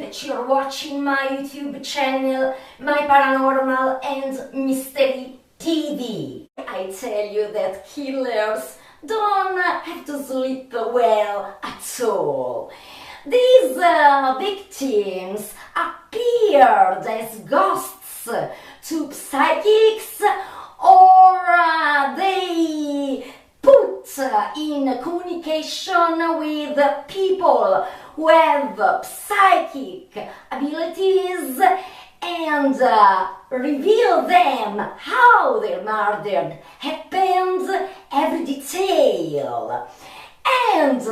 that you're watching my YouTube channel, my Paranormal and Mystery TV. I tell you that killers don't have to sleep well at all. These victims appeared as ghosts to psychics, or they put in communication with people who have psychic abilities and reveal them how their murder happened, every detail. And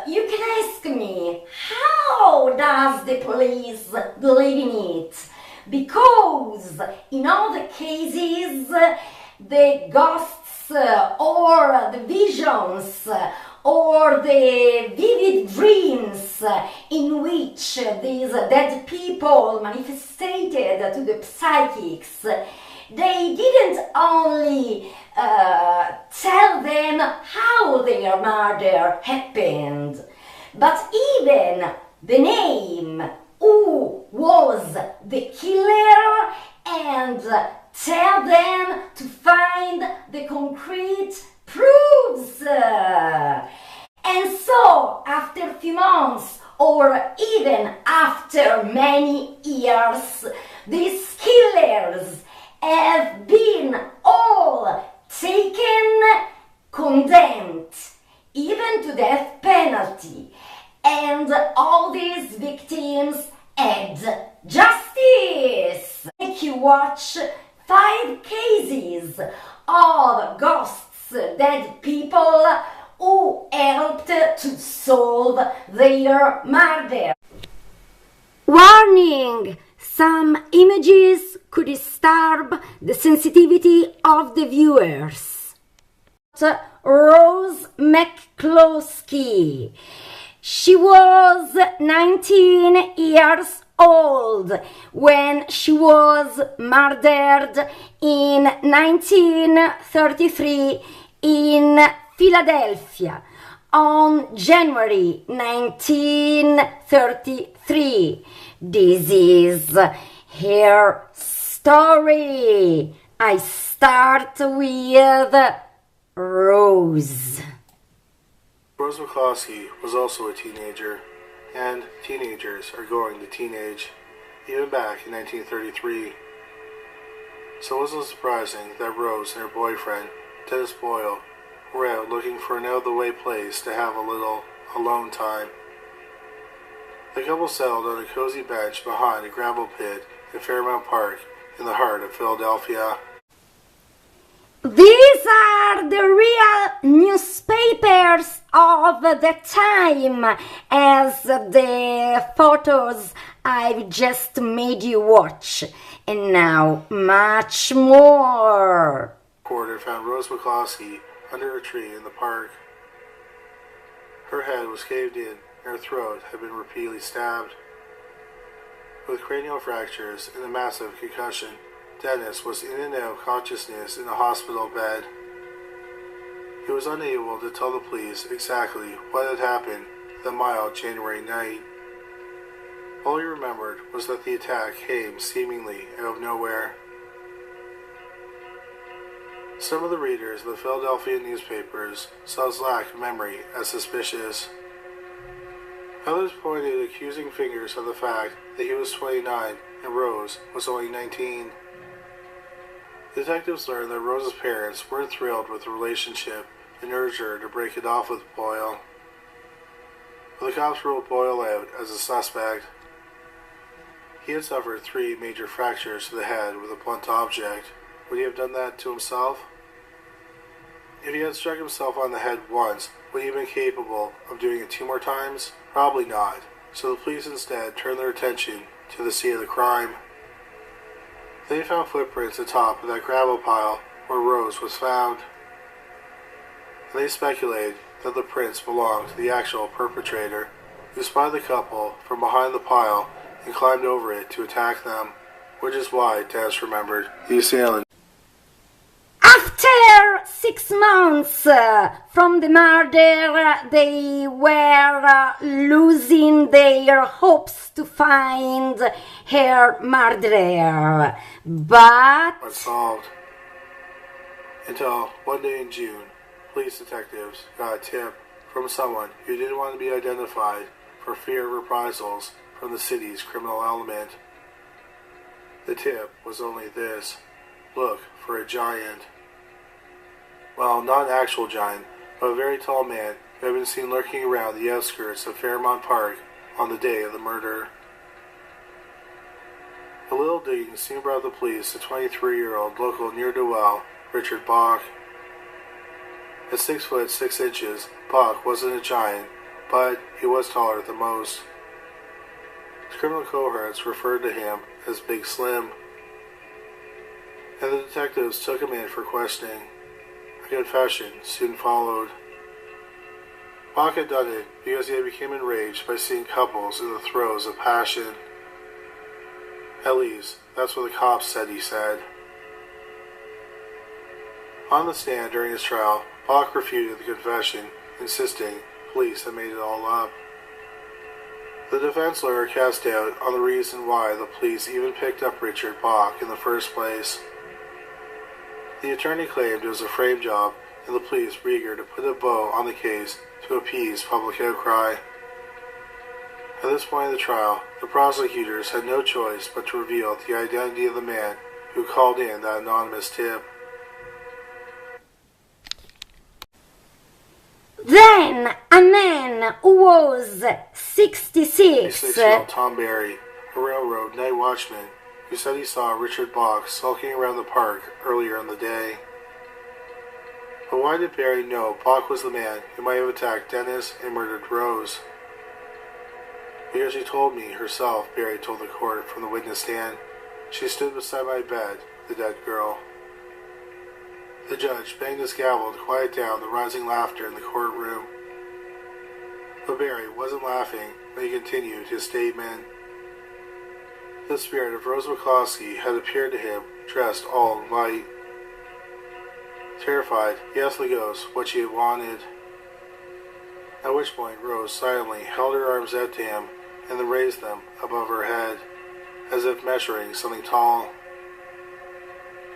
you can ask me, how does the police believe in it? Because in all the cases, the ghosts or the visions or the vivid dreams in which these dead people manifested to the psychics, they didn't only tell them how their murder happened, but even the name, who was the killer, and tell them to find the concrete proofs. And so, after a few months, or even after many years, these killers have been all taken, condemned, even to death penalty, and all these victims had justice. Make you watch 5 cases of ghosts, dead people who helped to solve their murder. Warning! Some images could disturb the sensitivity of the viewers. Rose McCloskey. She was 19 years old when she was murdered in 1933 in Philadelphia on January 1933. This is her story. I start with Rose. Rose McCloskey was also a teenager, and teenagers are going to teenage, even back in 1933. So it wasn't surprising that Rose and her boyfriend, Dennis Boyle, were out looking for an out-of-the-way place to have a little alone time. The couple settled on a cozy bench behind a gravel pit in Fairmount Park in the heart of Philadelphia. These are the real newspapers of the time, as the photos I've just made you watch, and now much more. Reporter found Rose McCloskey under a tree in the park. Her head was caved in, and her throat had been repeatedly stabbed. With cranial fractures and a massive concussion, Dennis was in and out of consciousness in a hospital bed. He was unable to tell the police exactly what had happened that mild January night. All he remembered was that the attack came seemingly out of nowhere. Some of the readers of the Philadelphia newspapers saw his lack of memory as suspicious. Others pointed accusing fingers at the fact that he was 29 and Rose was only 19. Detectives learned that Rose's parents weren't thrilled with the relationship and urged her to break it off with Boyle. But the cops ruled Boyle out as a suspect. He had suffered 3 major fractures to the head with a blunt object. Would he have done that to himself? If he had struck himself on the head once, would he have been capable of doing it 2 more times? Probably not. So the police instead turned their attention to the scene of the crime. They found footprints atop of that gravel pile where Rose was found. And they speculated that the prints belonged to the actual perpetrator, who spotted the couple from behind the pile and climbed over it to attack them, which is why Dennis remembered the assailant. After 6 months from the murder, they were losing their hopes to find her murderer. But solved. Until one day in June, police detectives got a tip from someone who didn't want to be identified for fear of reprisals from the city's criminal element. The tip was only this: look for a giant. Well, not an actual giant, but a very tall man who had been seen lurking around the outskirts of Fairmount Park on the day of the murder. A little digging soon brought the police a 23-year-old local ne'er-do-well, Richard Bach. At 6 foot 6 inches, Bach wasn't a giant, but he was taller than most. His criminal cohorts referred to him as Big Slim, and the detectives took him in for questioning. A confession soon followed. Bach had done it because he had become enraged by seeing couples in the throes of passion. At least, that's what the cops said he said. On the stand during his trial, Bach refuted the confession, insisting police had made it all up. The defense lawyer cast doubt on the reason why the police even picked up Richard Bach in the first place. The attorney claimed it was a frame job, and the police were eager to put a bow on the case to appease public outcry. At this point in the trial, the prosecutors had no choice but to reveal the identity of the man who called in that anonymous tip. Then a man who was 66, 26-year-old Tom Barry, a railroad night watchman, who said he saw Richard Bach sulking around the park earlier in the day. But why did Barry know Bach was the man who might have attacked Dennis and murdered Rose? Because she told me herself, Barry told the court from the witness stand. She stood beside my bed, the dead girl. The judge banged his gavel to quiet down the rising laughter in the courtroom. But Barry wasn't laughing when he continued his statement. The spirit of Rose McCloskey had appeared to him, dressed all in white. Terrified, he asked the ghost what she had wanted. At which point Rose silently held her arms out to him and then raised them above her head, as if measuring something tall.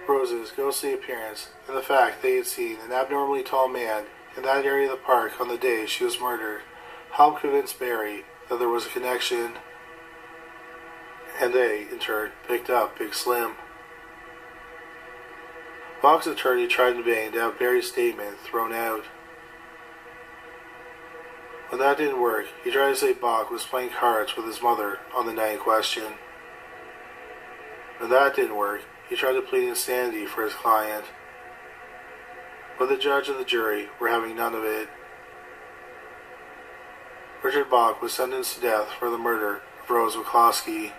Rose's ghostly appearance and the fact they had seen an abnormally tall man in that area of the park on the day she was murdered helped convince Barry that there was a connection, and they, in turn, picked up Big Slim. Bach's attorney tried in vain to have Barry's statement thrown out. When that didn't work, he tried to say Bach was playing cards with his mother on the night in question. When that didn't work, he tried to plead insanity for his client. But the judge and the jury were having none of it. Richard Bach was sentenced to death for the murder of Rose McCloskey.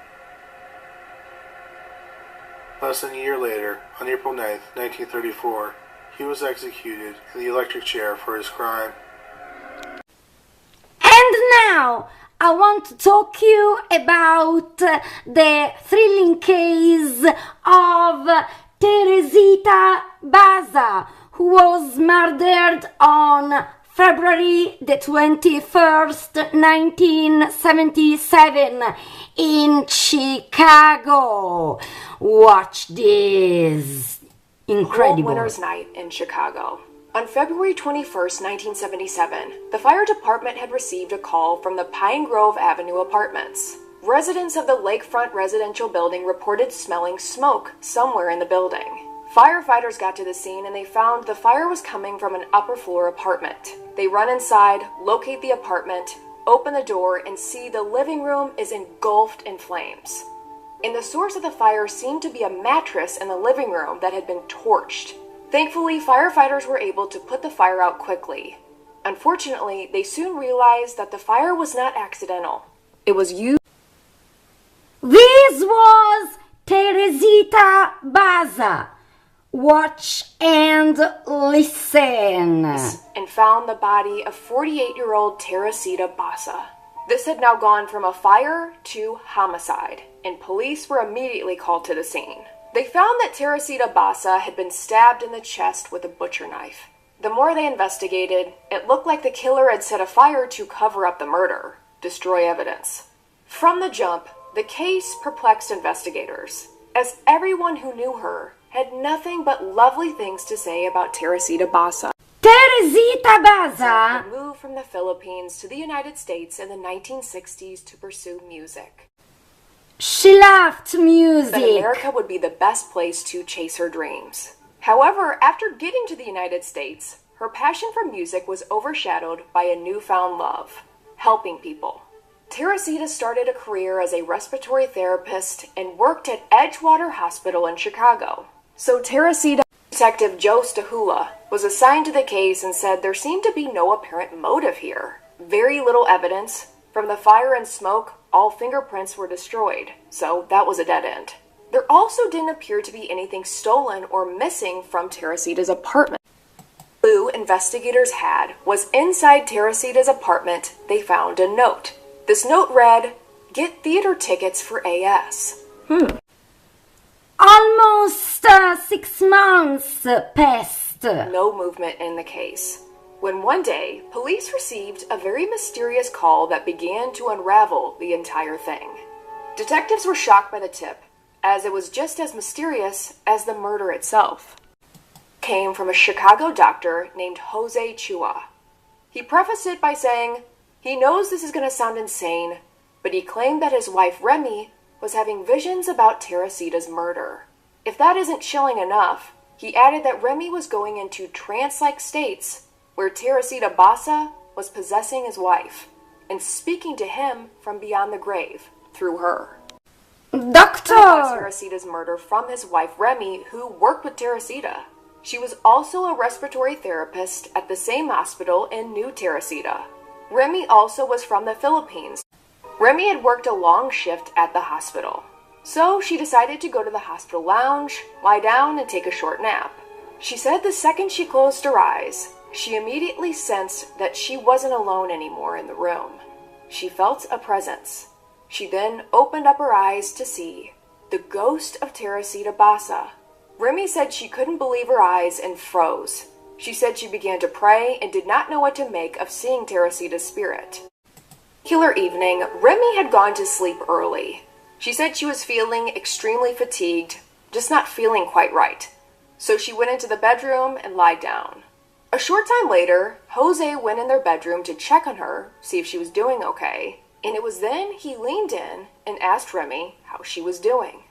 Less than a year later, on April 9, 1934, he was executed in the electric chair for his crime. And now I want to talk to you about the thrilling case of Teresita Baza, who was murdered on February the 21st, 1977 in Chicago. Watch this. Incredible. World Winners Night in Chicago. On February 21st, 1977, the fire department had received a call from the Pine Grove Avenue apartments. Residents of the lakefront residential building reported smelling smoke somewhere in the building. Firefighters got to the scene and they found the fire was coming from an upper floor apartment. They run inside, locate the apartment, open the door, and see the living room is engulfed in flames. And the source of the fire seemed to be a mattress in the living room that had been torched. Thankfully, firefighters were able to put the fire out quickly. Unfortunately, they soon realized that the fire was not accidental. It was used. This was Teresita Baza. Watch and listen. And found the body of 48-year-old Teresita Baza. This had now gone from a fire to homicide, and police were immediately called to the scene. They found that Teresita Baza had been stabbed in the chest with a butcher knife. The more they investigated, it looked like the killer had set a fire to cover up the murder, destroy evidence. From the jump, the case perplexed investigators, as everyone who knew her had nothing but lovely things to say about Teresita Basa. Teresita Basa Moved from the Philippines to the United States in the 1960s to pursue music. She loved music. That America would be the best place to chase her dreams. However, after getting to the United States, her passion for music was overshadowed by a newfound love, helping people. Teresita started a career as a respiratory therapist and worked at Edgewater Hospital in Chicago. So Teresita, Detective Joe Stahula, was assigned to the case and said there seemed to be no apparent motive here. Very little evidence. From the fire and smoke, all fingerprints were destroyed, so that was a dead end. There also didn't appear to be anything stolen or missing from Teresita's apartment. The clue investigators had was inside Teresita's apartment they found a note. This note read, "Get theater tickets for AS." Almost 6 months passed. No movement in the case. When one day, police received a very mysterious call that began to unravel the entire thing. Detectives were shocked by the tip, as it was just as mysterious as the murder itself. It came from a Chicago doctor named Jose Chua. He prefaced it by saying, he knows this is going to sound insane, but he claimed that his wife Remy was having visions about Teresita's murder. If that isn't chilling enough, he added that Remy was going into trance-like states where Teresita Basa was possessing his wife and speaking to him from beyond the grave through her. Doctor! Teresita's murder from his wife Remy, who worked with Teresita. She was also a respiratory therapist at the same hospital in New Teresita. Remy also was from the Philippines. Remy had worked a long shift at the hospital, so she decided to go to the hospital lounge, lie down, and take a short nap. She said the second she closed her eyes, she immediately sensed that she wasn't alone anymore in the room. She felt a presence. She then opened up her eyes to see the ghost of Teresita Basa. Remy said she couldn't believe her eyes and froze. She said she began to pray and did not know what to make of seeing Teresita's spirit. Killer evening, Remy had gone to sleep early. She said she was feeling extremely fatigued, just not feeling quite right. So she went into the bedroom and lied down. A short time later, Jose went in their bedroom to check on her, see if she was doing okay, and it was then he leaned in and asked Remy how she was doing.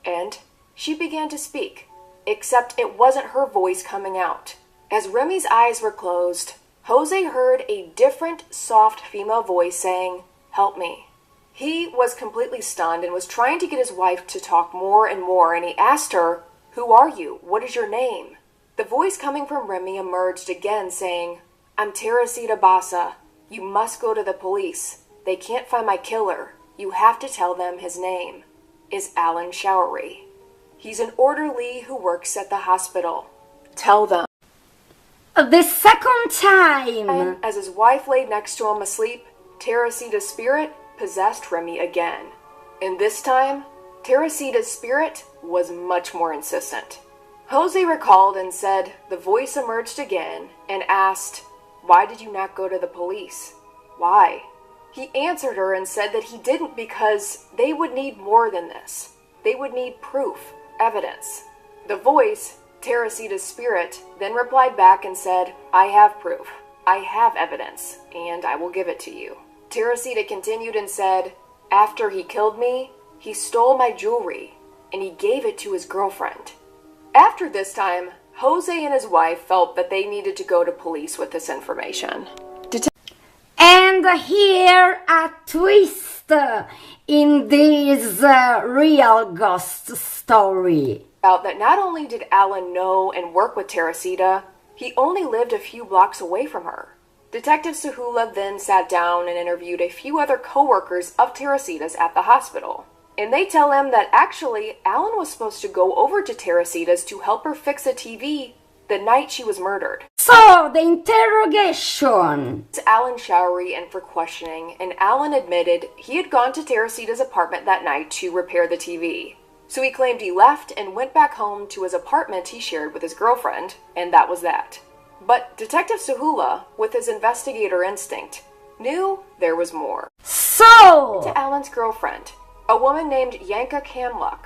And she began to speak, except it wasn't her voice coming out. As Remy's eyes were closed, Jose heard a different, soft female voice saying, "Help me." He was completely stunned and was trying to get his wife to talk more and more, and he asked her, "Who are you? What is your name?" The voice coming from Remy emerged again saying, "I'm Teresita Basa. You must go to the police. They can't find my killer. You have to tell them his name is Alan Showery. He's an orderly who works at the hospital. Tell them." The second time. And as his wife laid next to him asleep, Teresita's spirit possessed Remy again. And this time, Teresita's spirit was much more insistent. Jose recalled and said the voice emerged again and asked, "Why did you not go to the police? Why?" He answered her and said that he didn't because they would need more than this. They would need proof, evidence. The voice, Teresita's spirit, then replied back and said, "I have proof. I have evidence, and I will give it to you." Teresita continued and said, "After he killed me, he stole my jewelry, and he gave it to his girlfriend." After this time, Jose and his wife felt that they needed to go to police with this information. And here a twist in this real ghost story. About that not only did Alan know and work with Teresita, he only lived a few blocks away from her. Detective Sahula then sat down and interviewed a few other co-workers of Teresita's at the hospital. And they tell him that actually Alan was supposed to go over to Teresita's to help her fix a TV the night she was murdered. So, the interrogation. It's Alan Showery in for questioning, and Alan admitted he had gone to Teresita's apartment that night to repair the TV. So he claimed he left and went back home to his apartment he shared with his girlfriend, and that was that. But Detective Sahula, with his investigator instinct, knew there was more. So, To Alan's girlfriend, a woman named Yanka Camluck,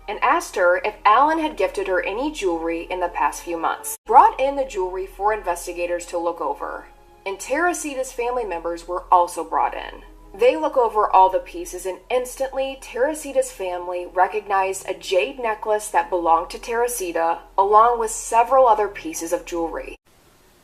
and asked her if Alan had gifted her any jewelry in the past few months. Brought in the jewelry for investigators to look over, and Teresita's family members were also brought in. They look over all the pieces, and instantly Teresita's family recognized a jade necklace that belonged to Teresita, along with several other pieces of jewelry.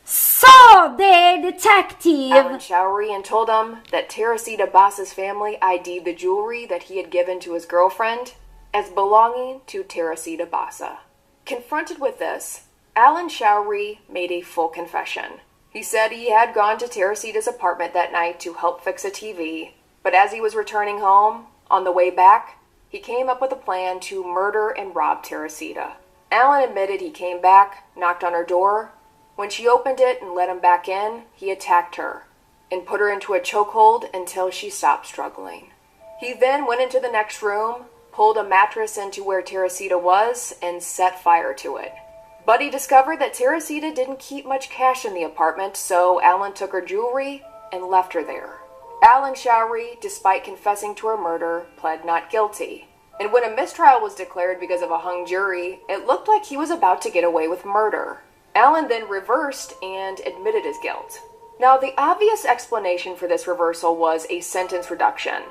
so the detective... Alan Showery and told him that Teresita Basa's family ID'd the jewelry that he had given to his girlfriend as belonging to Teresita Basa. Confronted with this, Alan Showery made a full confession. He said he had gone to Teresita's apartment that night to help fix a TV, but as he was returning home, on the way back, he came up with a plan to murder and rob Teresita. Alan admitted he came back, knocked on her door. When she opened it and let him back in, he attacked her and put her into a chokehold until she stopped struggling. He then went into the next room, pulled a mattress into where Teresita was, and set fire to it. But he discovered that Teresita didn't keep much cash in the apartment, so Alan took her jewelry and left her there. Alan Showery, despite confessing to her murder, pled not guilty. And when a mistrial was declared because of a hung jury, it looked like he was about to get away with murder. Alan then reversed and admitted his guilt. Now, the obvious explanation for this reversal was a sentence reduction.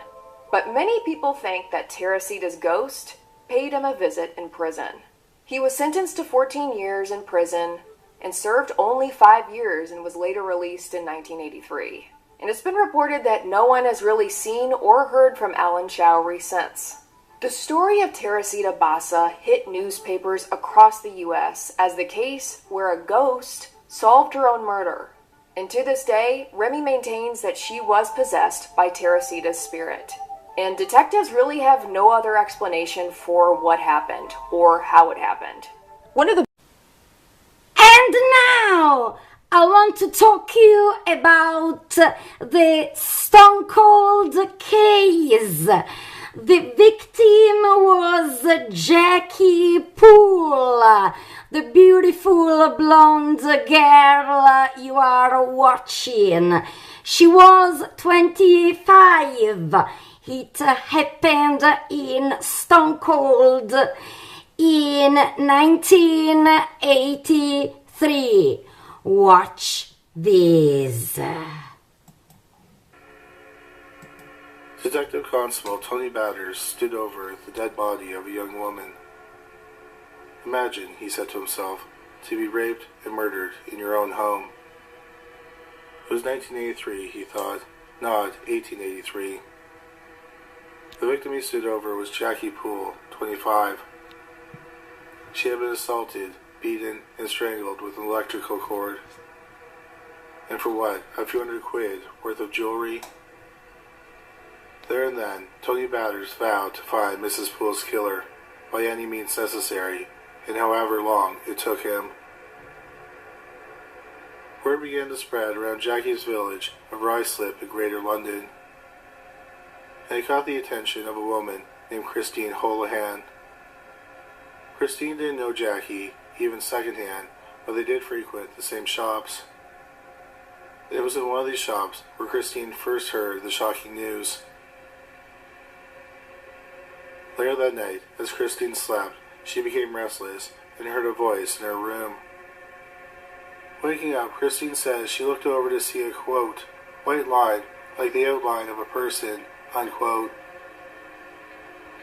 But many people think that Teresita's ghost paid him a visit in prison. He was sentenced to 14 years in prison and served only 5 years and was later released in 1983. And it's been reported that no one has really seen or heard from Alan Showery since. The story of Teresita Basa hit newspapers across the U.S. as the case where a ghost solved her own murder. And to this day, Remy maintains that she was possessed by Teresita's spirit. And detectives really have no other explanation for what happened or how it happened. And now, I want to talk to you about the Stone Cold case. The victim was Jackie Poole, the beautiful blonde girl you are watching. She was 25. It happened in Stone Cold in 1983. Watch this. Detective Constable Tony Batters stood over the dead body of a young woman. Imagine, he said to himself, to be raped and murdered in your own home. It was 1983, he thought, not 1883. The victim he stood over was Jackie Poole, 25. She had been assaulted, beaten, and strangled with an electrical cord. And for what? A few $100 worth of jewelry? There and then, Tony Batters vowed to find Mrs. Poole's killer by any means necessary, and however long it took him. Word began to spread around Jackie's village of Ruislip in Greater London, and it caught the attention of a woman named Christine Holohan. Christine didn't know Jackie, even secondhand, but they did frequent the same shops. It was in one of these shops where Christine first heard the shocking news. Later that night, as Christine slept, she became restless and heard a voice in her room. Waking up, Christine says she looked over to see a, quote, white line like the outline of a person, unquote.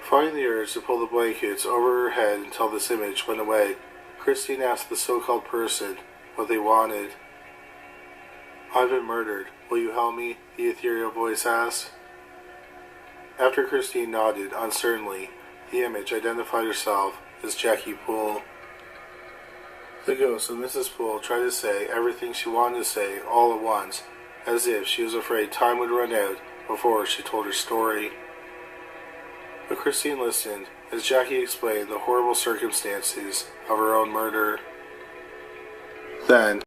Finding the urge to pull the blankets over her head until this image went away, Christine asked the so-called person what they wanted. I've been murdered. Will you help me? The ethereal voice asked. After Christine nodded uncertainly, the image identified herself as Jackie Poole. The ghost of Mrs. Poole tried to say everything she wanted to say all at once, as if she was afraid time would run out before she told her story. But Christine listened as Jackie explained the horrible circumstances of her own murder. Then,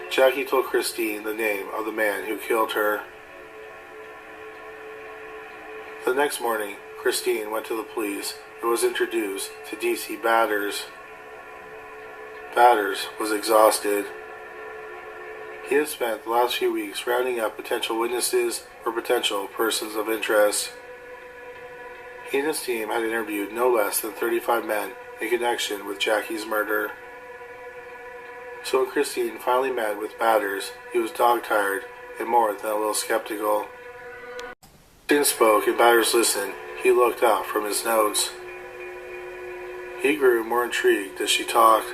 Jackie told Christine the name of the man who killed her. The next morning, Christine went to the police and was introduced to D.C. Batters. Batters was exhausted. He had spent the last few weeks rounding up potential witnesses or potential persons of interest. He and his team had interviewed no less than 35 men in connection with Jackie's murder. So when Christine finally met with Batters, he was dog-tired and more than a little skeptical. Christine spoke and Batters listened. He looked up from his notes. He grew more intrigued as she talked.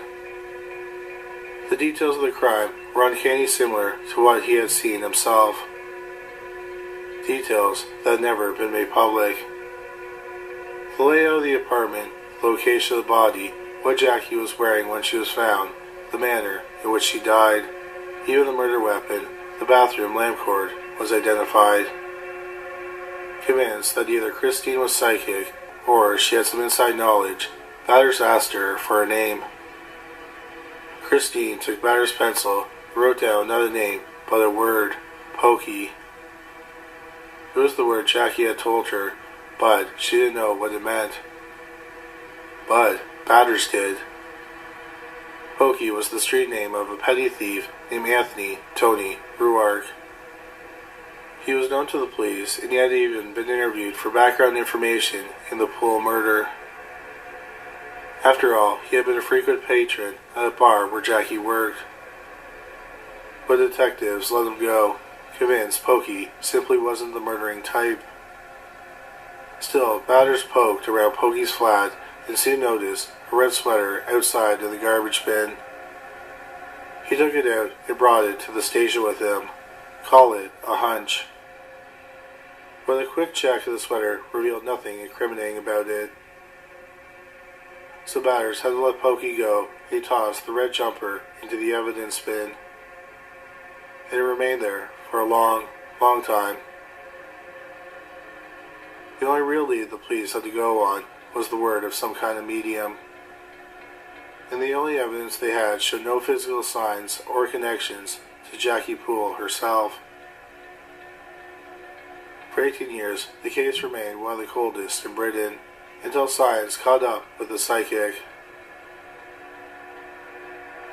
The details of the crime were uncanny similar to what he had seen himself. Details that had never been made public. The layout of the apartment, the location of the body, what Jackie was wearing when she was found, the manner in which she died, even the murder weapon, the bathroom lamp cord, was identified. Convinced that either Christine was psychic or she had some inside knowledge, Batters asked her for her name. Christine took Batters' pencil and wrote down not a name, but a word, Pokey. It was the word Jackie had told her, but she didn't know what it meant. But Batters did. Pokey was the street name of a petty thief named Anthony Tony Ruark. He was known to the police, and he had even been interviewed for background information in the Pool murder. After all, he had been a frequent patron at a bar where Jackie worked. But detectives let him go, convinced Pokey simply wasn't the murdering type. Still, Batters poked around Pokey's flat and soon noticed a red sweater outside in the garbage bin. He took it out and brought it to the station with him. Call it a hunch. But a quick check of the sweater revealed nothing incriminating about it. So Batters had to let Pokey go, and he tossed the red jumper into the evidence bin. And it remained there for a long, long time. The only real lead the police had to go on was the word of some kind of medium. And the only evidence they had showed no physical signs or connections to Jackie Poole herself. For 18 years, the case remained one of the coldest in Britain, until science caught up with the psychic.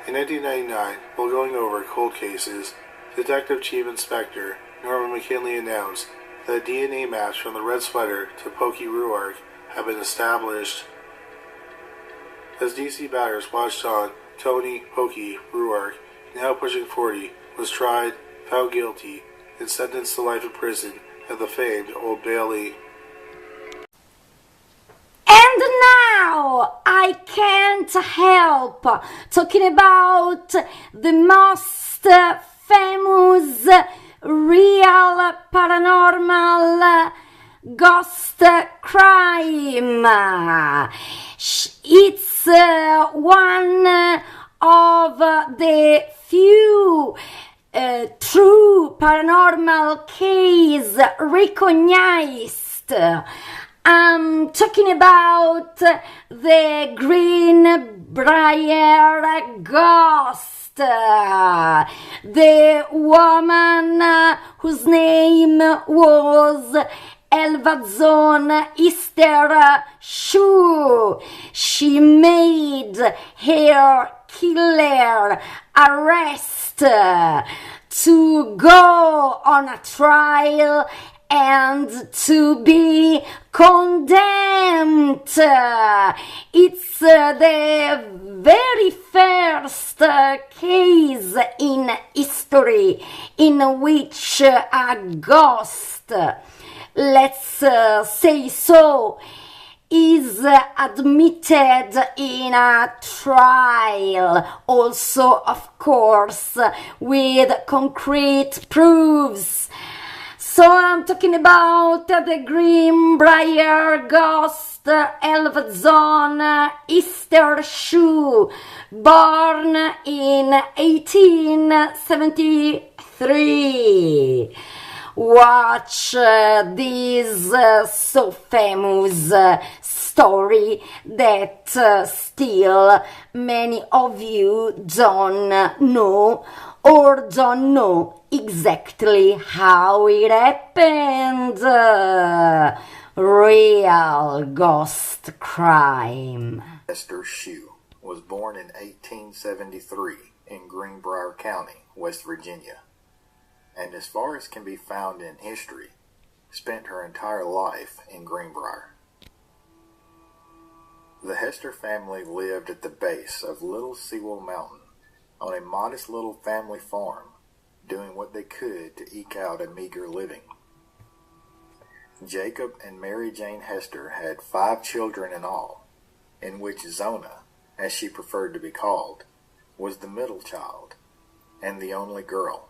In 1999, while going over cold cases, Detective Chief Inspector Norman McKinley announced that a DNA match from the red sweater to Pokey Ruark had been established. As DC Batters watched on, Tony Pokey Ruark, now pushing 40, was tried, found guilty, and sentenced to life in prison at the famed Old Bailey. And now I can't help talking about the most famous real paranormal ghost crime. It's one of the few true paranormal case recognized. I'm talking about the Greenbrier ghost, the woman whose name was Elvazon Easter Shoe. She made her killer arrest to go on a trial and to be condemned. It's the very first case in history in which a ghost, let's say so, is admitted in a trial, also of course with concrete proofs. So I'm talking about the Greenbrier ghost Elvazon Easter Shoe, born in 1873. Watch this so famous story that still many of you don't know or don't know exactly how it happened. Real ghost crime. Esther Shoe. was born in 1873 in Greenbrier County, West Virginia, and as far as can be found in history, spent her entire life in Greenbrier. The Hester family lived at the base of Little Sewell Mountain on a modest little family farm, doing what they could to eke out a meager living. Jacob and Mary Jane Hester had 5 children in all, in which Zona, as she preferred to be called, was the middle child and the only girl.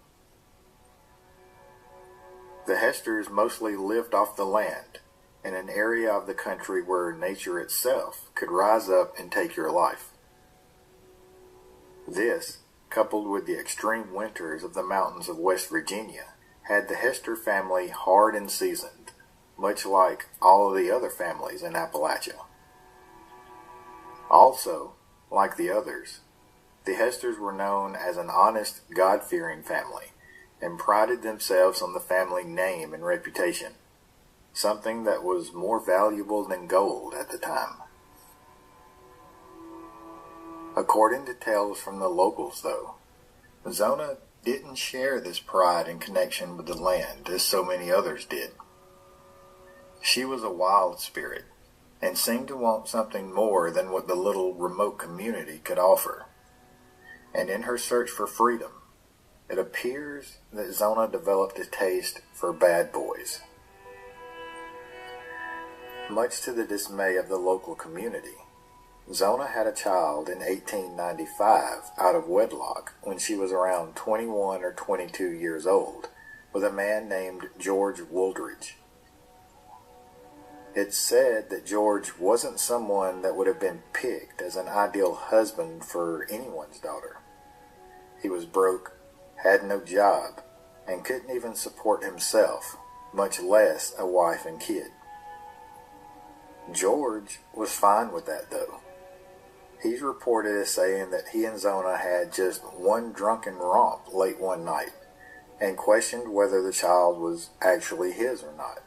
The Hesters mostly lived off the land, in an area of the country where nature itself could rise up and take your life. This, coupled with the extreme winters of the mountains of West Virginia, had the Hester family hard and seasoned, much like all of the other families in Appalachia. Also, like the others, the Hesters were known as an honest, God-fearing family and prided themselves on the family name and reputation, something that was more valuable than gold at the time. According to tales from the locals, though, Zona didn't share this pride and connection with the land as so many others did. She was a wild spirit and seemed to want something more than what the little remote community could offer. And in her search for freedom, it appears that Zona developed a taste for bad boys. Much to the dismay of the local community, Zona had a child in 1895 out of wedlock when she was around 21 or 22 years old with a man named George Wooldridge. It's said that George wasn't someone that would have been picked as an ideal husband for anyone's daughter. He was broke, had no job, and couldn't even support himself, much less a wife and kid. George was fine with that, though. He's reported as saying that he and Zona had just one drunken romp late one night and questioned whether the child was actually his or not.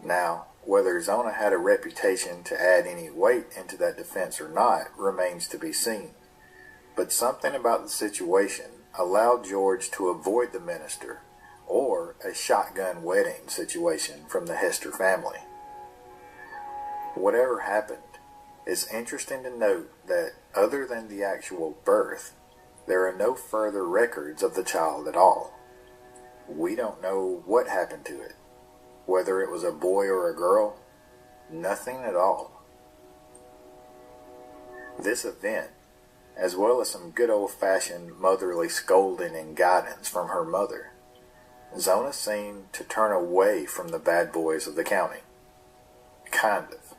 Now, whether Zona had a reputation to add any weight into that defense or not remains to be seen, but something about the situation allowed George to avoid the minister or a shotgun wedding situation from the Hester family. Whatever happened, it's interesting to note that other than the actual birth, there are no further records of the child at all. We don't know what happened to it, whether it was a boy or a girl, nothing at all. This event, as well as some good old-fashioned motherly scolding and guidance from her mother, Zona seemed to turn away from the bad boys of the county. Kind of.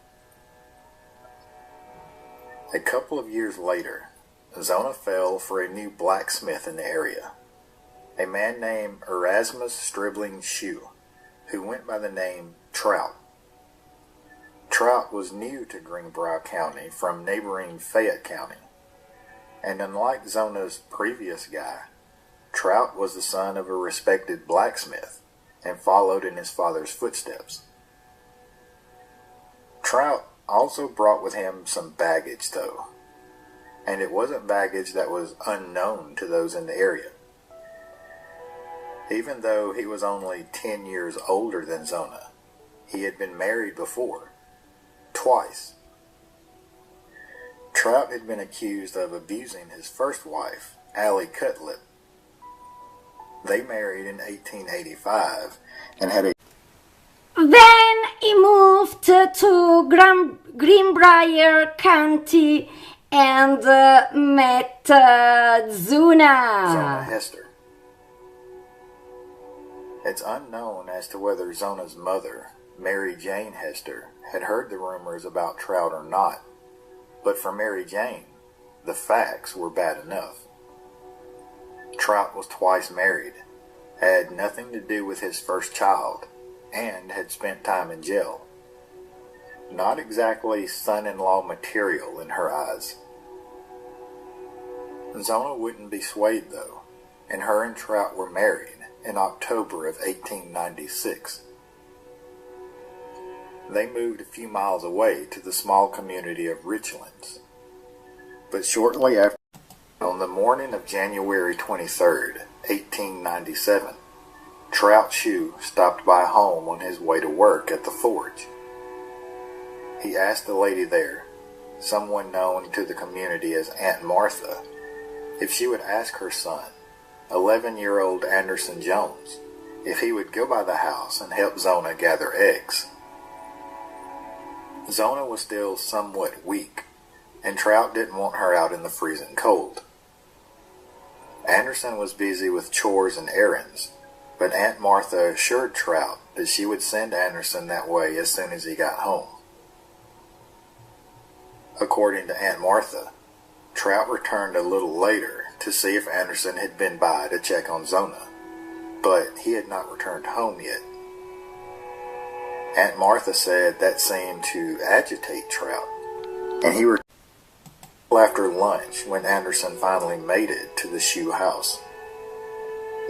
A couple of years later, Zona fell for a new blacksmith in the area, a man named Erasmus Stribling Shue, who went by the name Trout. Trout was new to Greenbrier County from neighboring Fayette County, and unlike Zona's previous guy, Trout was the son of a respected blacksmith and followed in his father's footsteps. Trout also brought with him some baggage, though, and it wasn't baggage that was unknown to those in the area. Even though he was only 10 years older than Zona, he had been married before, twice. Trout had been accused of abusing his first wife, Allie Cutlip. They married in 1885 and had a... Then he moved to Greenbrier County and met Zona Hester. It's unknown as to whether Zona's mother, Mary Jane Hester, had heard the rumors about Trout or not, but for Mary Jane, the facts were bad enough. Trout was twice married, had nothing to do with his first child, and had spent time in jail. Not exactly son-in-law material in her eyes. Zona wouldn't be swayed, though, and her and Trout were married in October of 1896. They moved a few miles away to the small community of Richlands, But shortly after, on the morning of January 23rd, 1897, Trout Shue stopped by home on his way to work at the forge. He asked the lady there, someone known to the community as Aunt Martha, if she would ask her son, 11-year-old Anderson Jones, if he would go by the house and help Zona gather eggs. Zona was still somewhat weak, and Trout didn't want her out in the freezing cold. Anderson was busy with chores and errands, but Aunt Martha assured Trout that she would send Anderson that way as soon as he got home. According to Aunt Martha, Trout returned a little later to see if Anderson had been by to check on Zona, but he had not returned home yet. Aunt Martha said that seemed to agitate Trout, and he returned after lunch when Anderson finally made it to the Shue house.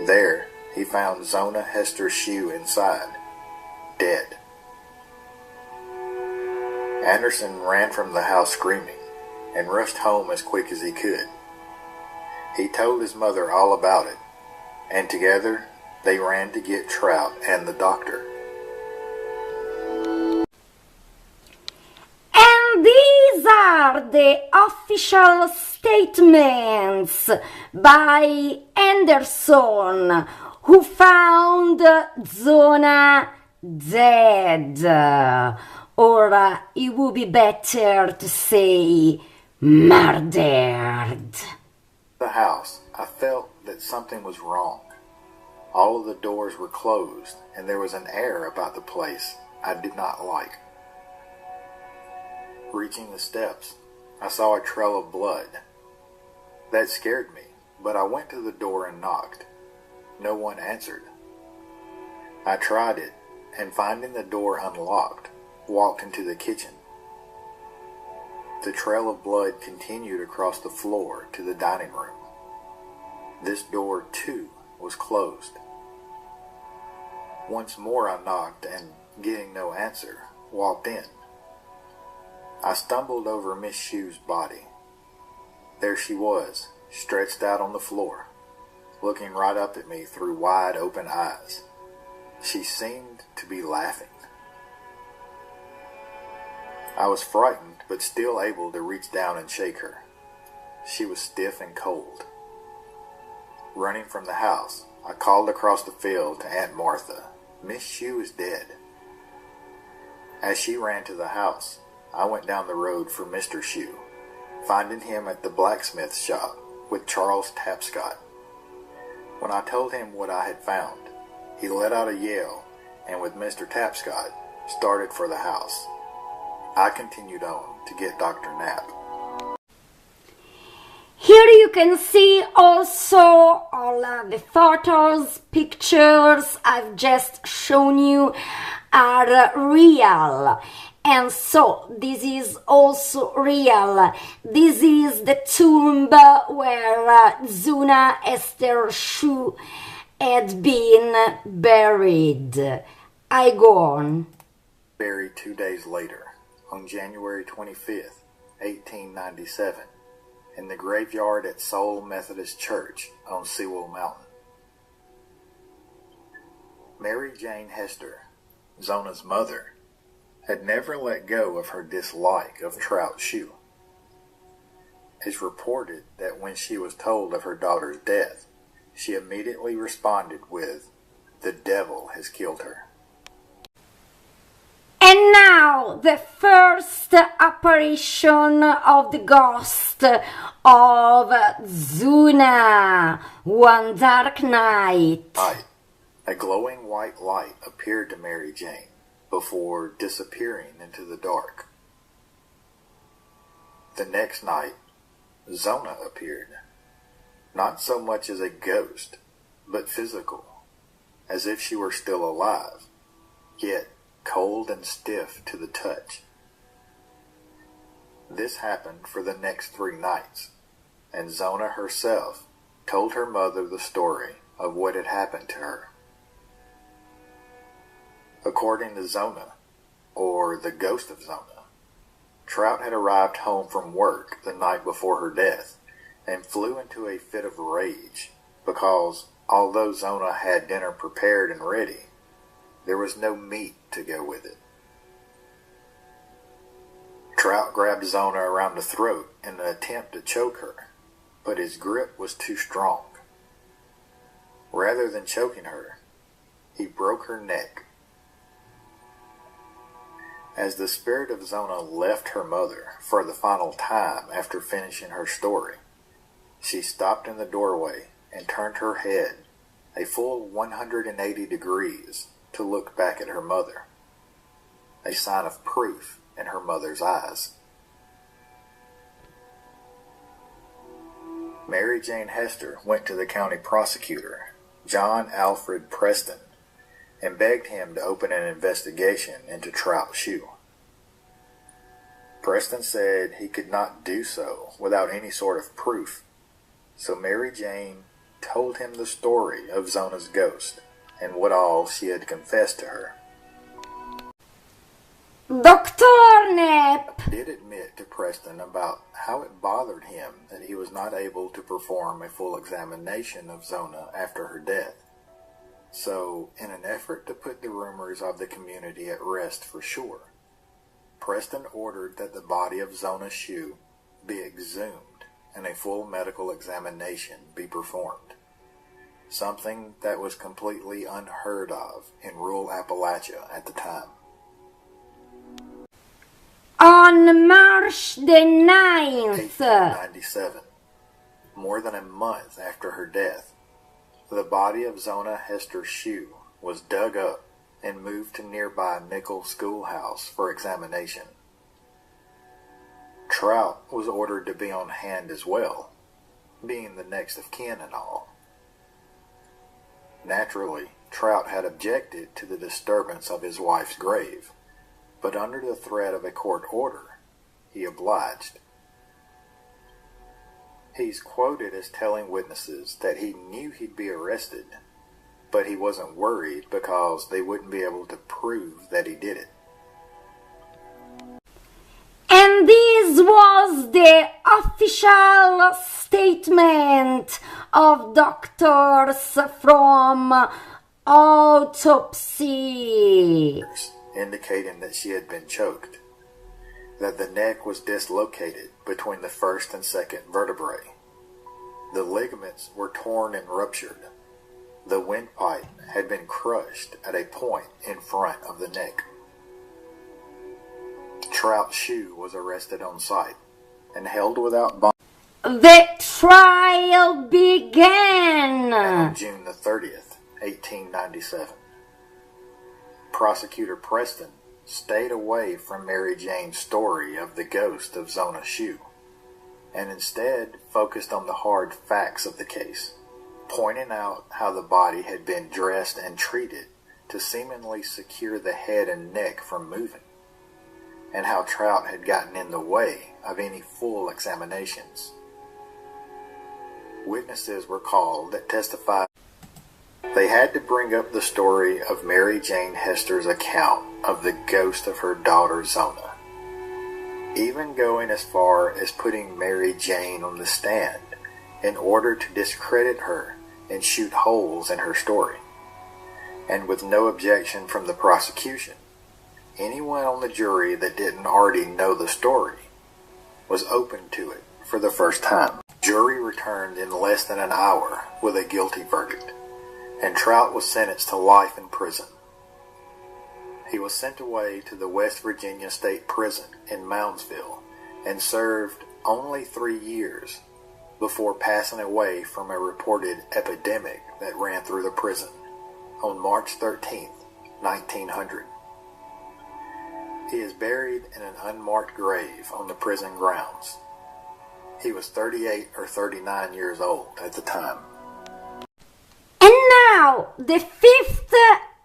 There, he found Zona Hester Shue inside, dead. Anderson ran from the house screaming and rushed home as quick as he could. He told his mother all about it, and together they ran to get Trout and the doctor. And these are the official statements by Anderson, who found Zona dead. Or it would be better to say murdered. The house, I felt that something was wrong. All of the doors were closed, and there was an air about the place I did not like. Reaching the steps, I saw a trail of blood. That scared me, but I went to the door and knocked. No one answered. I tried it, and finding the door unlocked, walked into the kitchen. The trail of blood continued across the floor to the dining room. This door, too, was closed. Once more I knocked and, getting no answer, walked in. I stumbled over Miss Shue's body. There she was, stretched out on the floor, looking right up at me through wide open eyes. She seemed to be laughing. I was frightened, but still able to reach down and shake her. She was stiff and cold. Running from the house, I called across the field to Aunt Martha, "Miss Shue is dead." As she ran to the house, I went down the road for Mr. Shue, finding him at the blacksmith shop with Charles Tapscott. When I told him what I had found, he let out a yell and with Mr. Tapscott started for the house. I continued on to get Dr. Knapp. Here you can see also all the photos, pictures I've just shown you are real. And so this is also real. This is the tomb where Zona Esther Shue had been buried. I go on. Buried 2 days later, on January 25th, 1897, in the graveyard at Soul Methodist Church on Sewell Mountain. Mary Jane Hester, Zona's mother, had never let go of her dislike of Trout Shue. It's reported that when she was told of her daughter's death, she immediately responded with, "The devil has killed her." And now the first apparition of the ghost of Zona one dark night. A glowing white light appeared to Mary Jane before disappearing into the dark. The next night, Zona appeared, not so much as a ghost, but physical, as if she were still alive, yet cold and stiff to the touch. This happened for the next 3 nights, and Zona herself told her mother the story of what had happened to her. According to Zona, or the ghost of Zona, Trout had arrived home from work the night before her death and flew into a fit of rage because, although Zona had dinner prepared and ready, there was no meat to go with it. Trout grabbed Zona around the throat in an attempt to choke her, but his grip was too strong. Rather than choking her, he broke her neck. As the spirit of Zona left her mother for the final time after finishing her story, she stopped in the doorway and turned her head a full 180 degrees to look back at her mother, a sign of proof in her mother's eyes. Mary Jane Hester went to the county prosecutor, John Alfred Preston, and begged him to open an investigation into Trout's shoe. Preston said he could not do so without any sort of proof, so Mary Jane told him the story of Zona's ghost and what all she had confessed to her. Dr. Knapp Did admit to Preston about how it bothered him that he was not able to perform a full examination of Zona after her death. So, in an effort to put the rumors of the community at rest for sure, Preston ordered that the body of Zona Shue be exhumed and a full medical examination be performed, something that was completely unheard of in rural Appalachia at the time. on March the 9th, 1897, more than a month after her death, the body of Zona Hester Shue was dug up and moved to nearby Nickel Schoolhouse for examination. Trout was ordered to be on hand as well, being the next of kin and all. Naturally, Trout had objected to the disturbance of his wife's grave, but under the threat of a court order, he obliged. He's quoted as telling witnesses that he knew he'd be arrested, but he wasn't worried because they wouldn't be able to prove that he did it. and this was the official statement of doctors from autopsy. Indicating that she had been choked, that the neck was dislocated between the first and second vertebrae. The ligaments were torn and ruptured. The windpipe had been crushed at a point in front of the neck. Trout Shue was arrested on site and held without bond. The trial began On June the 30th, 1897. Prosecutor Preston stayed away from Mary Jane's story of the ghost of Zona Shue and instead focused on the hard facts of the case, pointing out how the body had been dressed and treated to seemingly secure the head and neck from moving, and how Trout had gotten in the way of any full examinations. Witnesses were called that testified. They had to bring up the story of Mary Jane Hester's account of the ghost of her daughter Zona, even going as far as putting Mary Jane on the stand in order to discredit her and shoot holes in her story. And with no objection from the prosecution, anyone on the jury that didn't already know the story was open to it for the first time. Jury returned in less than an hour with a guilty verdict, and Trout was sentenced to life in prison. He was sent away to the West Virginia State Prison in Moundsville and served only 3 years before passing away from a reported epidemic that ran through the prison on March 13th, 1900. He is buried in an unmarked grave on the prison grounds. He was 38 or 39 years old at the time. And now, the fifth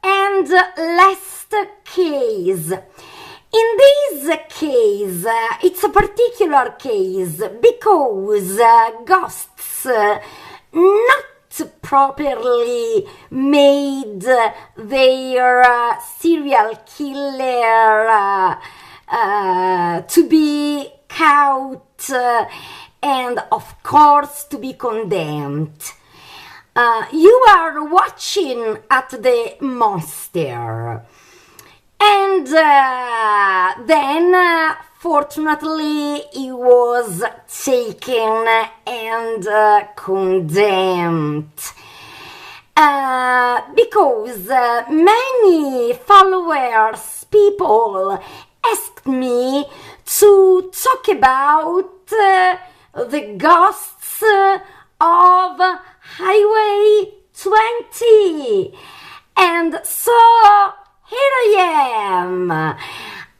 and last case. In this case, it's a particular case because ghosts not properly made their serial killer to be caught and of course to be condemned. You are watching at the monster. And then, fortunately, he was taken and condemned. Because many followers, people asked me to talk about the ghosts of Highway 20. And so here I am.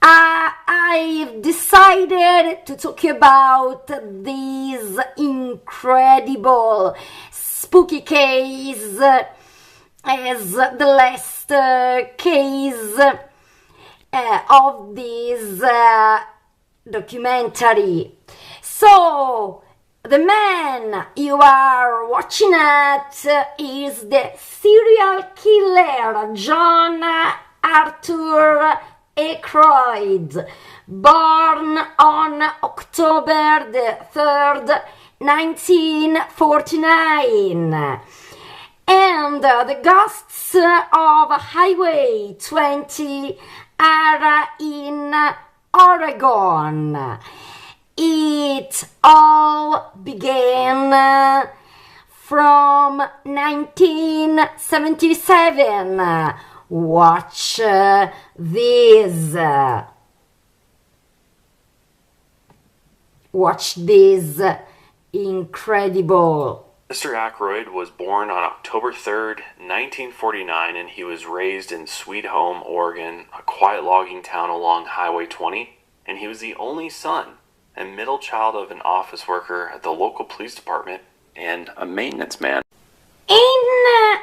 I've decided to talk about this incredible spooky case as the last case of this documentary. So, the man you are watching at is the serial killer John Arthur Aykroyd, born on October the 3rd, 1949. And the ghosts of Highway 20 are in Oregon. It all began from 1977. Watch this. Watch this incredible. Mr. Aykroyd was born on October 3rd, 1949, and he was raised in Sweet Home, Oregon, a quiet logging town along Highway 20, and he was the only son and middle child of an office worker at the local police department and a maintenance man. In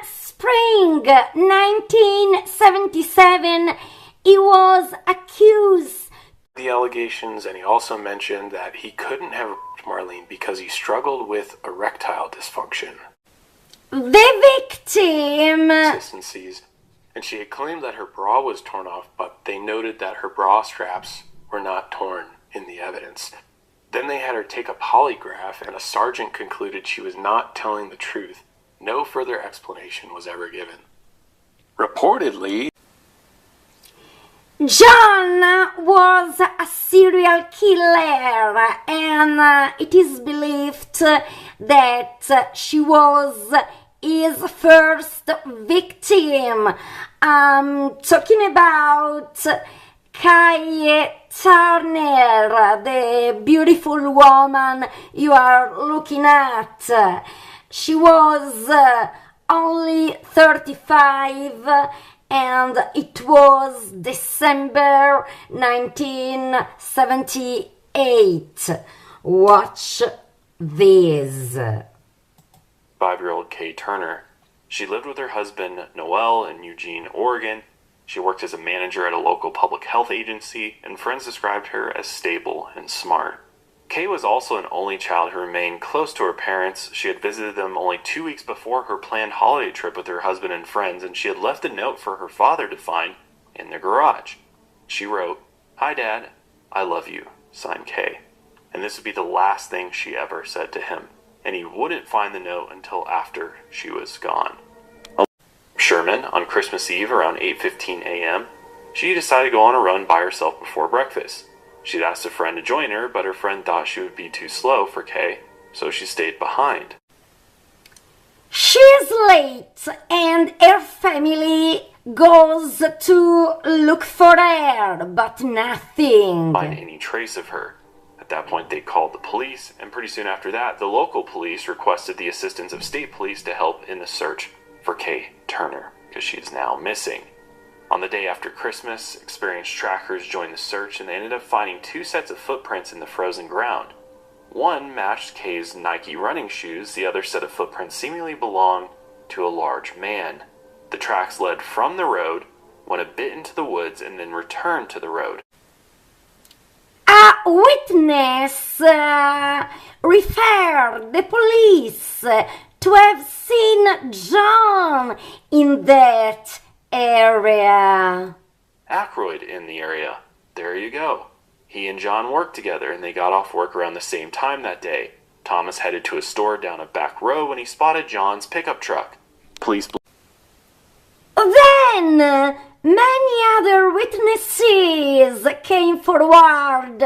spring 1977, he was accused The allegations, and he also mentioned that he couldn't have raped Marlene because he struggled with erectile dysfunction. the victim. Consistencies, and she had claimed that her bra was torn off, but they noted that her bra straps were not torn in the evidence. Then they had her take a polygraph, and a sergeant concluded she was not telling the truth. No further explanation was ever given. Reportedly, John was a serial killer, and it is believed that she was his first victim. Talking about Kay Turner, the beautiful woman you are looking at. She was only 35, and it was December 1978. Watch this. 5-year-old Kay Turner. She lived with her husband, Noel, in Eugene, Oregon. She worked as a manager at a local public health agency, and friends described her as stable and smart. Kay was also an only child who remained close to her parents. She had visited them only 2 weeks before her planned holiday trip with her husband and friends, and she had left a note for her father to find in the garage. She wrote, "Hi Dad, I love you," signed Kay. And this would be the last thing she ever said to him, and he wouldn't find the note until after she was gone. Sherman, on Christmas Eve around 8:15 a.m., she decided to go on a run by herself before breakfast. She'd asked a friend to join her, but her friend thought she would be too slow for Kay, so she stayed behind. She's late, and her family goes to look for her, but nothing. Find any trace of her. At that point, they called the police, and pretty soon after that, the local police requested the assistance of state police to help in the search for Kay Turner, because she is now missing. On the day after Christmas, experienced trackers joined the search, and they ended up finding 2 sets of footprints in the frozen ground. One matched Kay's Nike running shoes, the other set of footprints seemingly belonged to a large man. The tracks led from the road, went a bit into the woods, and then returned to the road. A witness referred the police to have seen John in that area. Aykroyd in the area. There you go. He and John worked together, and they got off work around the same time that day. Thomas headed to a store down a back row when he spotted John's pickup truck. Police. Then, many other witnesses came forward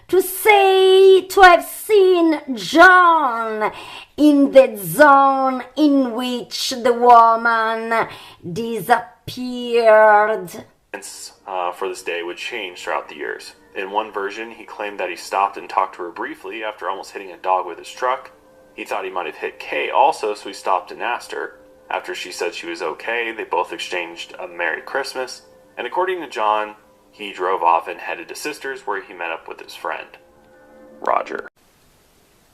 to say to have seen John in the zone in which the woman disappeared. For this day would change throughout the years. In one version, he claimed that he stopped and talked to her briefly after almost hitting a dog with his truck. He thought he might have hit Kay also, so he stopped and asked her. After she said she was okay, they both exchanged a Merry Christmas, and according to John, he drove off and headed to Sisters where he met up with his friend, Roger.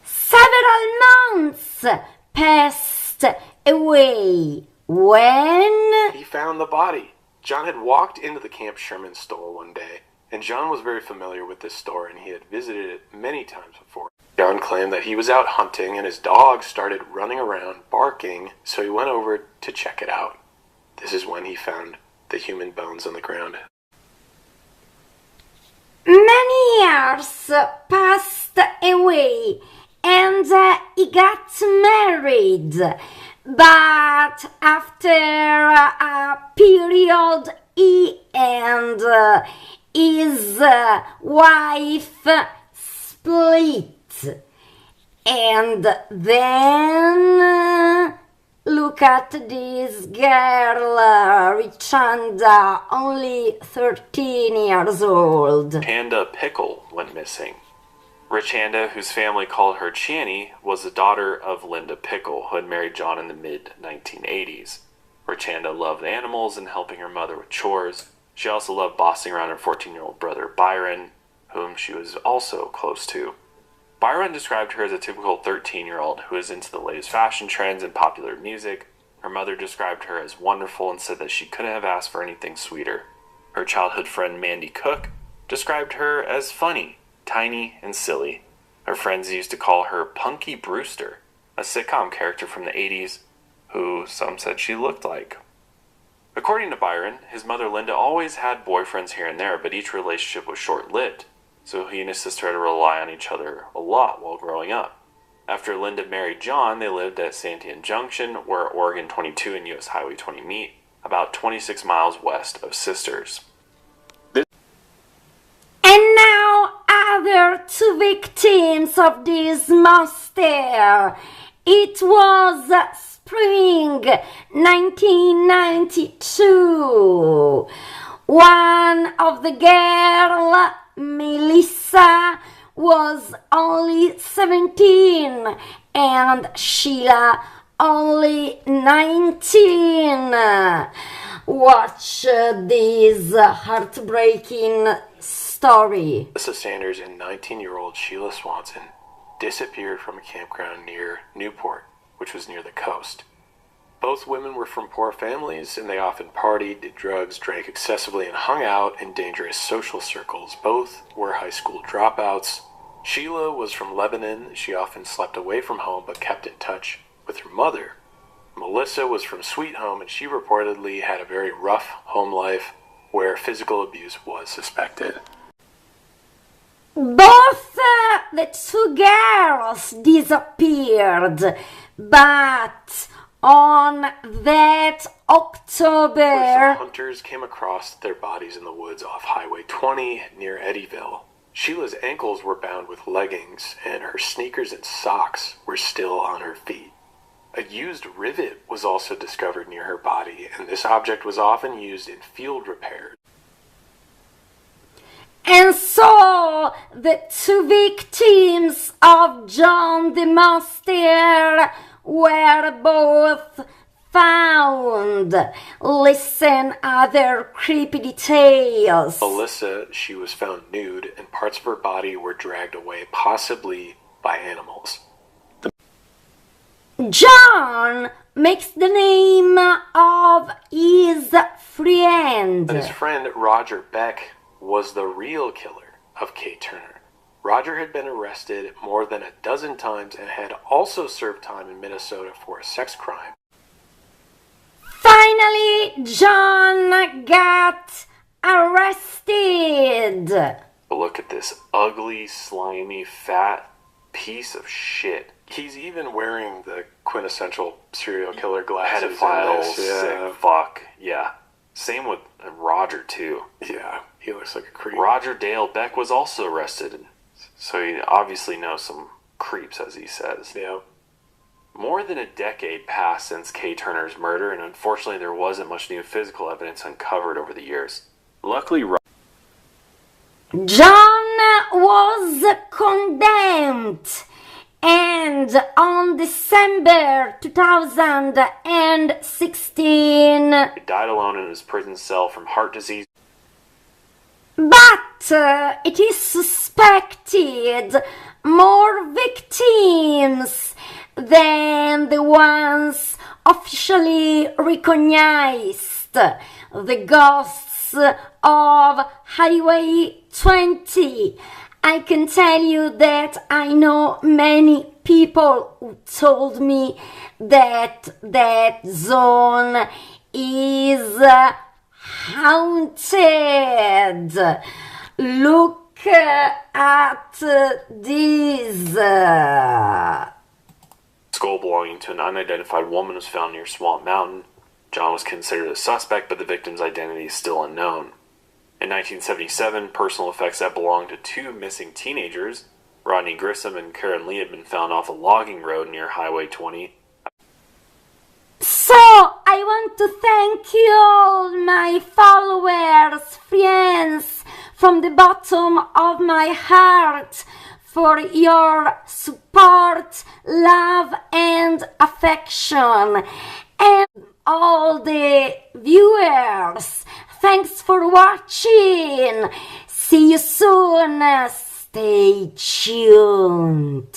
Several months passed away when he found the body. John had walked into the Camp Sherman store one day, and John was very familiar with this store and he had visited it many times before. John claimed that he was out hunting and his dog started running around barking, so he went over to check it out. This is when he found the human bones on the ground. many years passed away and he got married. But after a period, he and his wife split. And then look at this girl, Richanda, only 13 years old. Panda Pickle went missing. Richanda, whose family called her Channy, was the daughter of Linda Pickle, who had married John in the mid-1980s. Richanda loved animals and helping her mother with chores. She also loved bossing around her 14-year-old brother Byron, whom she was also close to. Byron described her as a typical 13-year-old who is into the latest fashion trends and popular music. Her mother described her as wonderful and said that she couldn't have asked for anything sweeter. Her childhood friend Mandy Cook described her as funny, tiny, and silly. Her friends used to call her Punky Brewster, a sitcom character from the 80s, who some said she looked like. According to Byron, his mother Linda always had boyfriends here and there, but each relationship was short-lived, so he and his sister had to rely on each other a lot while growing up. After Linda married John, they lived at Santiam Junction, where Oregon 22 and US Highway 20 meet, about 26 miles west of Sisters. And now other two victims of this monster. It was spring 1992. One of the girl, Melissa, was only 17 and Sheila only 19. Watch this heartbreaking story. Melissa Sanders and 19-year-old Sheila Swanson disappeared from a campground near Newport, which was near the coast. Both women were from poor families, and they often partied, did drugs, drank excessively, and hung out in dangerous social circles. Both were high school dropouts. Sheila was from Lebanon. She often slept away from home but kept in touch with her mother. Melissa was from Sweet Home, and she reportedly had a very rough home life where physical abuse was suspected. Both the two girls disappeared, but on that October, some hunters came across their bodies in the woods off Highway 20 near Eddyville. Sheila's ankles were bound with leggings, and her sneakers and socks were still on her feet. A used rivet was also discovered near her body, and this object was often used in field repairs. and so the two victims of John the Monster were both found. Listen other creepy details. Melissa, she was found nude, and parts of her body were dragged away, possibly by animals. John makes the name of his friend. And his friend Roger Beck was the real killer of Kay Turner. Roger had been arrested more than a dozen times and had also served time in Minnesota for a sex crime. Finally, John got arrested. But look at this ugly, slimy, fat piece of shit. He's even wearing the quintessential serial killer glasses. Pedophile, Yeah. sick fuck. Yeah. Same with Roger, too. Yeah, he looks like a creep. Roger Dale Beck was also arrested, so he obviously knows some creeps, as he says. Yeah. More than a decade passed since Kay Turner's murder, and unfortunately there wasn't much new physical evidence uncovered over the years. Luckily, John was condemned, and on December 2016, he died alone in his prison cell from heart disease. but it is suspected more victims than the ones officially recognized. The ghosts of Highway 20. I can tell you that I know many people who told me that that zone is haunted. Look at this. Skull belonging to an unidentified woman was found near Swamp Mountain. John was considered a suspect, but the victim's identity is still unknown. In 1977, personal effects that belonged to two missing teenagers, Rodney Grissom and Karen Lee, had been found off a logging road near Highway 20. So, I want to thank you all, my followers, friends, from the bottom of my heart, for your support, love, and affection. And all the viewers, thanks for watching. See you soon. Stay tuned.